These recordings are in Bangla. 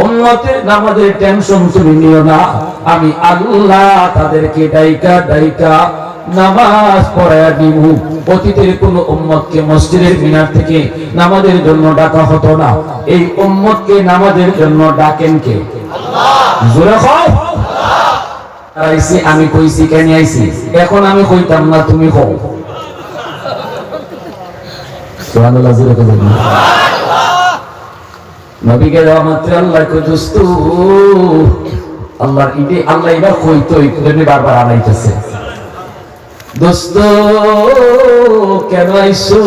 উম্মতের নামাজের টেনশন তুমি নিও না, আমি আল্লাহ তাদেরকে ডাইকা ডাইকা নামাজ পড়ায়া দিব। অতীতের কোন উম্মতকে মসজিদের মিনার থেকে নামাজের জন্য ডাকা হতো না, এই উম্মতকে নামাজের জন্য ডাকেন কে? আল্লাহ। জোরে কও আইছি, আমি কইছি কেন আইছি, এখন আমি কইতাম না, তুমি কও সুবহানাল্লাহ। জোরে কও নবীকে দেওয়া মাত্র আল্লাহ কই দোস্ত আল্লাহর ইডে আল্লাহ এবার কইতো এই বারবার আনাইতেছে, দোস্ত কেন আইছো?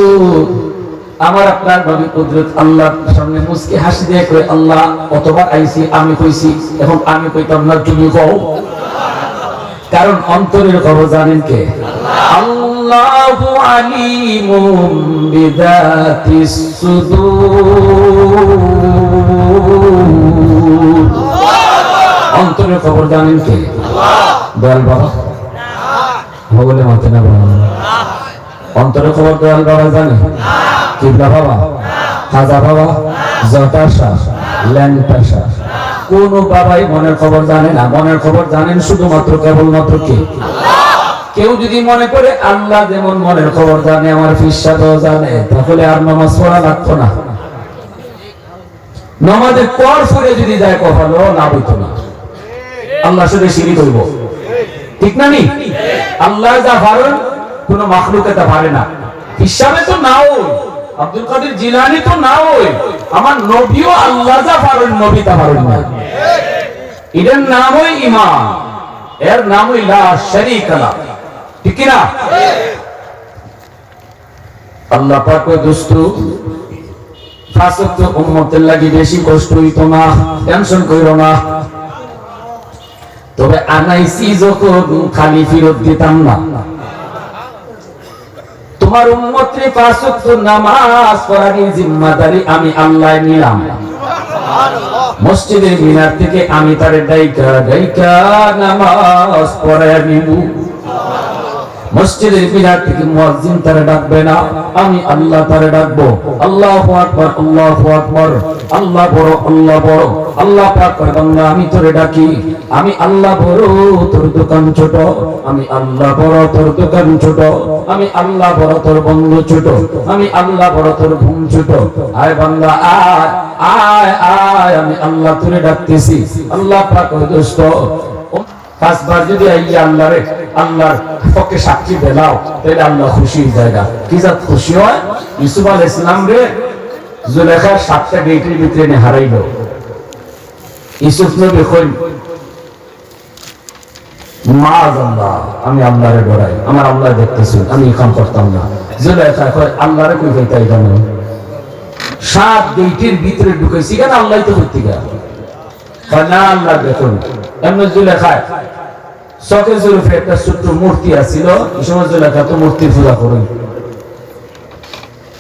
আমার আপনার নবী কুদরত আল্লাহর সামনে মুস্কি হাসি দিয়ে কই আল্লাহ কতবার আইছি, আমি কইছি, এখন আমি কইতাম না, তুমি কও। কারণ অন্তরের খবর জানেন কে? আল্লাহু আলিমুম বিযাতিস সুদূর। অন্তরের খবর জানেন কে? দয়াল বাবা বলে মাতে না বাবা, অন্তরের খবর দয়াল বাবা জানে? কিবলা বাবা, খাজা বাবা, জটাশা, ল্যাংটাশা, কোন বাবাই মনের খবর জানে না। মনের খবর জানেন শুধুমাত্র কেবলমাত্র কে? কেউ যদি মনে করে আল্লাহ যেমন মনের খবর জানে আমার ফিরসাদও জানে, তাহলে আর নামাজ পড়া লাগতো না। নামাজের পর ফুরে যদি যায় কখনো না হইতো না, আল্লাহ সাথে শিরিক হইব, ঠিক না? নি আল্লাহ যা পারেন কোন মাখলুকে তা পারে না। হিসাবে তো নাও, আব্দুল কাদের জিলানী তো নাও, আমার নবীও আল্লাহ যা পারেন নবী তা পারেন না। এর নামই ঈমান, এর নামই লা শারীকা লাহ, ঠিক কি না? আল্লাহ পাক কয় দোস্ত ফাসক তো উম্মতের লাগি বেশি কষ্ট হইতো না, টেনশন কইরো না। তবে আনাইছি যখন খালি ফিরত দিতাম না। তোমার উম্মতের পাঁচ ওয়াক্ত নামাজ পড়ার জিম্মাদারি আমি আল্লাহ নিলাম। মসজিদের মিনার থেকে আমি তারে ডাইকা ডাইকা নামাজ পড়ায় নিব। মসজিদের মিনার থেকে মুয়াজ্জিন তারে ডাকবে না, আমি আল্লাহ তারে ডাকবো। আল্লাহু আকবার, আল্লাহু আকবার, আল্লাহ বড়, আল্লাহ বড়। আল্লাহ পাক কয় বান্দা আমি তোরে ডাকি, আমি আল্লাহ বড় তোর দোকান ছোট, আমি আল্লাহ বড় তোর দোকান ছোট, আমি আল্লাহ বড় তোর বন্ধু ছোট, আমি আল্লাহ বড় তোর ঘুম ছোট। আয় বান্দা আয় আয় আয়, আমি আল্লাহ তোরে ডাকতেছি। আল্লাহ পাক কয় দোস্ত পাঁচবার যদি আল্লাহরে আল্লাহর পক্ষে সাক্ষী দেলাও তাহলে আল্লাহ খুশি জায়গা কি যা খুশি হয়। ইউসুফ আলাইহিস সালাম রে জুলেখার 7টা গেটের ভিতরে হারাইল। ইউসুফ নবী কই মাআযাল্লাহ, আমি আল্লাহরে ডরাই, আমার আল্লাহ দেখতেছি, আমি কাম করতাম না। জুলেখা কয় আল্লাহরে কই যাইতাই জানো, 7 গেটের ভিতরে ঢুকেছি কেন আল্লাহই তো করতে গা না আল্লাহ দেখুন। এমন জুলেখা চকে জুলফে একটা ছোট্ট মূর্তি আছিল, এই সময় জুলেখা তো মূর্তির পূজা করেন,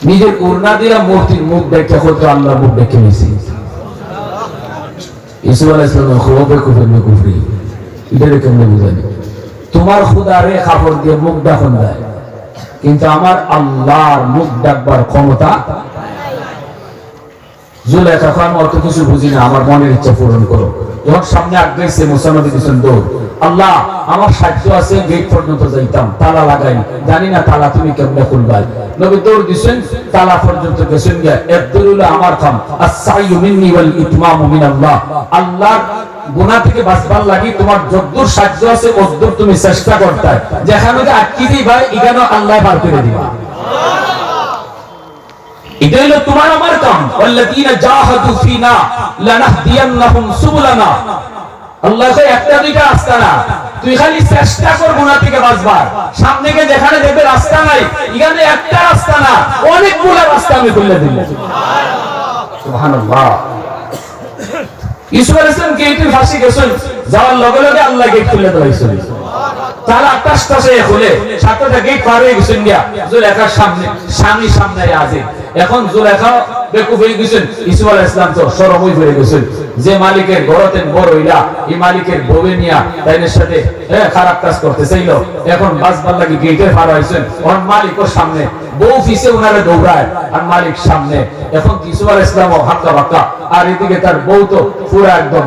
নিজের ওড়না দিয়া মূর্তির মুখ দেখে হয়তো আল্লাহ মুখ দেখে নিয়েছি। ইউসুফ আলাইহিস সালাম খুবই কুফরি, এটা কেমনে বুঝানি? তোমার খুদারে কাপড় দিয়ে মুখ ডাকুন দেয়, কিন্তু আমার আল্লাহর মুখ ডাকবার ক্ষমতা। জুলেখা খান অত কিছু বুঝি না, আমার মনের ইচ্ছা পূরণ করো। যখন সামনে আগাইছে মুসা নবী দিয়েছেন দৌড়, আল্লাহ আমার সাহায্য আছে, গেট পর্যন্ত যাইতাম, তালা লাগাই, জানি না তালা তুমি কেমনে খুলবাই। নবী দৌড় দিয়েছেন, তালা পর্যন্ত গেছেন, গিয়া একদুল আমার কাম আস-সাইয়ু মিন্নি ওয়াল ইতমামু মিনাল্লাহ। আল্লাহর গুনাহ থেকে বাঁচবার লাগি তোমার যদ্দূর সাহায্য আছে তদ্দূর তুমি চেষ্টা করতে, যেখানে আটকি দিবা এখানে আল্লাহ পার করে দিবা। এটা হলো তোমার আমার কাম। ওয়াল্লাযীনা জাহাদু ফিনা লানাহদিয়ান্নাহুম সুবুলানা। আল্লাহ কয় একটা দুইটা রাস্তা না, তুই খালি চেষ্টা কর গুনাহ থেকে বাঁচবার। সামনে গিয়ে যেখানে দেখবে রাস্তা নাই, এখানে একটা রাস্তা না অনেকগুলো রাস্তা আমি খুলে দিল। সুবহানাল্লাহ সুবহানাল্লাহ। ইউসুফ আলাইহিস সালাম গেটের ফাঁসি গেছেন, যাওয়ার লগে লগে আল্লাহ গেট খুলে দিয়েছেন। তালা টাসটা সে খুলে সাতটা গেট পার হয়ে গেছেন গিয়া জুলেখার সামনে সামনে আছে। এখন জুলেখা বেকুফ হয়ে গেছেন, ইসুফ আলাইহিস সালাম তো শরমই হয়ে গেছেন যে মালিকের ঘরতেন বড় হইলা এই মালিকের বউয়ে নিয়া তাইনের সাথে খারাপ কাজ করতে চাইলো। এখন বাসবার লাগি গেটের পার হইছেন, ওর মালিক ওর সামনে, বউ পিছে উনারে দৌড়ায় আর মালিক সামনে। এখন ইসুফ আলাইহিস সালাম হাক্কা বাক্কা, আর এদিকে তার বউ তো পুরা একদম।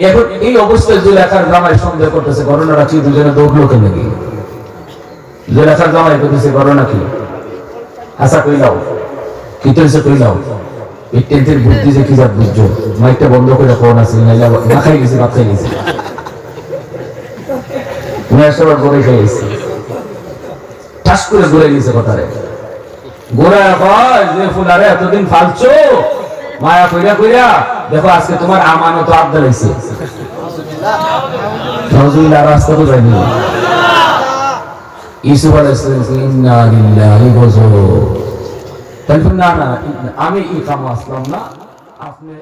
এখন এই অবস্থায় জুলেখার জামাই সন্দেহ করতেছে ঘটনাটা কি, দুজনে দৌড়লো কেন নাকি? জুলেখার জামাই করতেছে ঘটনা কি, আশা কইলাও কি তো এসে কইলাও এই টেন্টের বুদ্ধি যে কি যা বুঝছো, মাইকটা বন্ধ করে ফোন আছে না খাই গেছে, ভাত খাই গেছে, সবার ঘরে খেয়ে গেছে, ঠাস করে ঘুরে গেছে কথারে ঘোরা হয় যে ফুলারে এতদিন ফালছো মায়া কইরা কইরা দেখো আজকে তোমার আমানত আবদা লাগছে। রাস্তা তো যায়নি। ইউসুফ আলাইহিস সালাম ইন্না লিল্লাহি ওয়া ইন্না ইলাইহি রাজিউন। না আমি ই কাম আসলাম না, আপনি